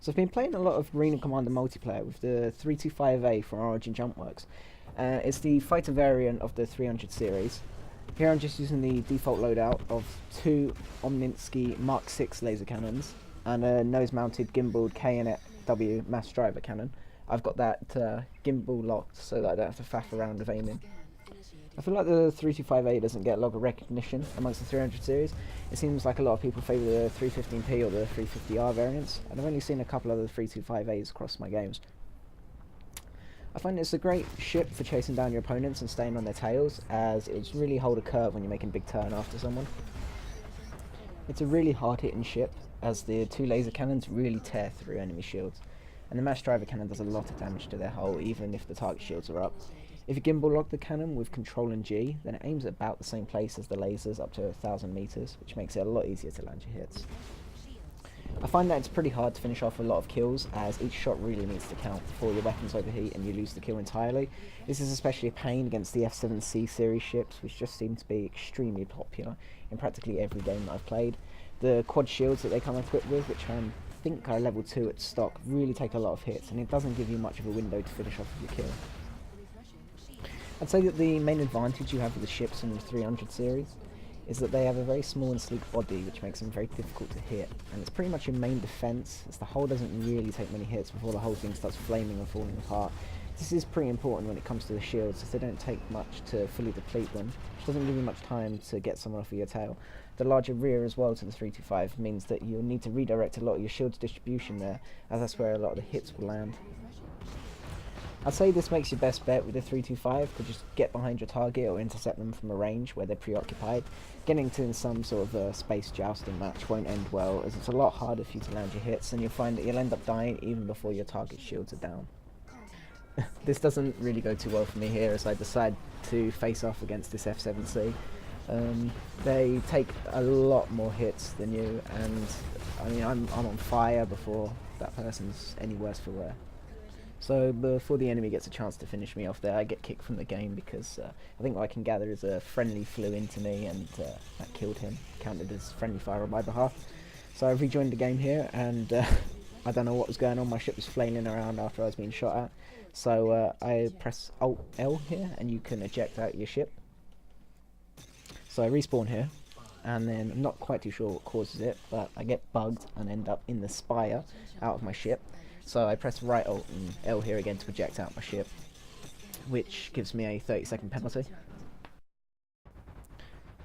So I've been playing a lot of Green Commander multiplayer with the 325A from Origin Jumpworks. It's the fighter variant of the 300 series. Here I'm just using the default loadout of two Omninsky Mark 6 laser cannons and a nose-mounted gimbaled K&W mass driver cannon. I've got that gimbal locked so that I don't have to faff around with aiming. I feel like the 325A doesn't get a lot of recognition amongst the 300 series. It seems like a lot of people favour the 315P or the 350R variants, and I've only seen a couple of the 325As across my games. I find it's a great ship for chasing down your opponents and staying on their tails, as it's really hold a curve when you're making a big turn after someone. It's a really hard hitting ship, as the two laser cannons really tear through enemy shields, and the mass driver cannon does a lot of damage to their hull even if the target shields are up. If you gimbal lock the cannon with Control and G, then it aims at about the same place as the lasers, up to 1,000 meters, which makes it a lot easier to land your hits. I find that it's pretty hard to finish off a lot of kills, as each shot really needs to count before your weapons overheat and you lose the kill entirely. This is especially a pain against the F7C series ships, which just seem to be extremely popular in practically every game that I've played. The quad shields that they come equipped with, which I think are level 2 at stock, really take a lot of hits, and it doesn't give you much of a window to finish off with your kill. I'd say that the main advantage you have with the ships in the 300 series is that they have a very small and sleek body, which makes them very difficult to hit, and it's pretty much your main defense, as the hull doesn't really take many hits before the whole thing starts flaming and falling apart. This is pretty important when it comes to the shields, as they don't take much to fully deplete them, which doesn't give you much time to get someone off of your tail. The larger rear as well to the 325 means that you'll need to redirect a lot of your shield's distribution there, as that's where a lot of the hits will land. I'd say this makes your best bet with the 325 to just get behind your target or intercept them from a range where they're preoccupied. Getting to some sort of space jousting match won't end well, as it's a lot harder for you to land your hits, and you'll find that you'll end up dying even before your target shields are down. This doesn't really go too well for me here, as I decide to face off against this F7C. They take a lot more hits than you, and I mean I'm on fire before that person's any worse for wear. So before the enemy gets a chance to finish me off there, I get kicked from the game because I think what I can gather is a friendly flew into me, and that killed him, counted as friendly fire on my behalf. So I've rejoined the game here, and I don't know what was going on. My ship was flailing around after I was being shot at. So I press Alt L here, and you can eject out your ship. So I respawn here, and then I'm not quite too sure what causes it, but I get bugged and end up in the spire out of my ship. So I press right Alt and L here again to eject out my ship, which gives me a 30-second penalty.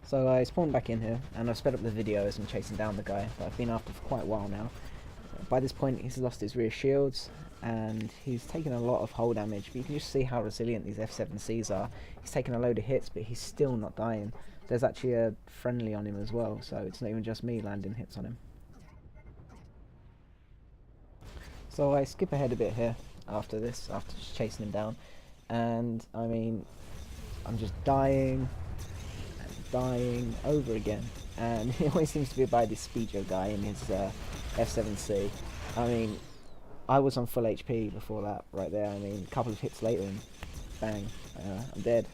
So I spawn back in here, and I've sped up the video as I'm chasing down the guy that I've been after for quite a while now. By this point he's lost his rear shields, and he's taken a lot of hull damage, but you can just see how resilient these F7Cs are. He's taken a load of hits, but he's still not dying. There's actually a friendly on him as well, so it's not even just me landing hits on him. So I skip ahead a bit here after this, after just chasing him down, and I mean, I'm just dying and dying over again, and he always seems to be by this Speedo guy in his F7C. I mean, I was on full HP before that, right there. I mean, a couple of hits later and bang, I'm dead.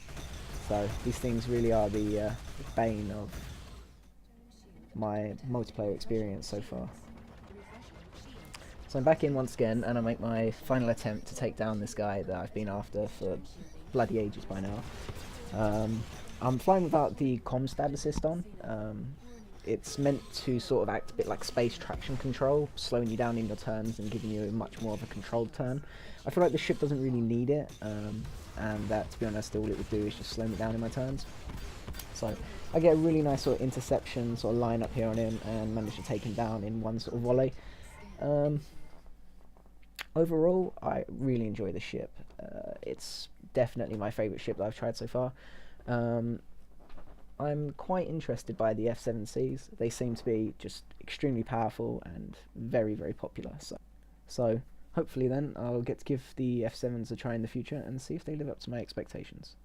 So these things really are the bane of my multiplayer experience so far. So I'm back in once again, and I make my final attempt to take down this guy that I've been after for bloody ages by now. I'm flying without the comm stab assist on. It's meant to sort of act a bit like space traction control, slowing you down in your turns and giving you much more of a controlled turn. I feel like the ship doesn't really need it, and that, to be honest, all it would do is just slow me down in my turns. So I get a really nice sort of interception sort of line up here on him, and manage to take him down in one sort of volley. Overall, I really enjoy the ship. It's definitely my favourite ship that I've tried so far. I'm quite interested by the F7Cs. They seem to be just extremely powerful and very, very popular. So hopefully then I'll get to give the F7s a try in the future and see if they live up to my expectations.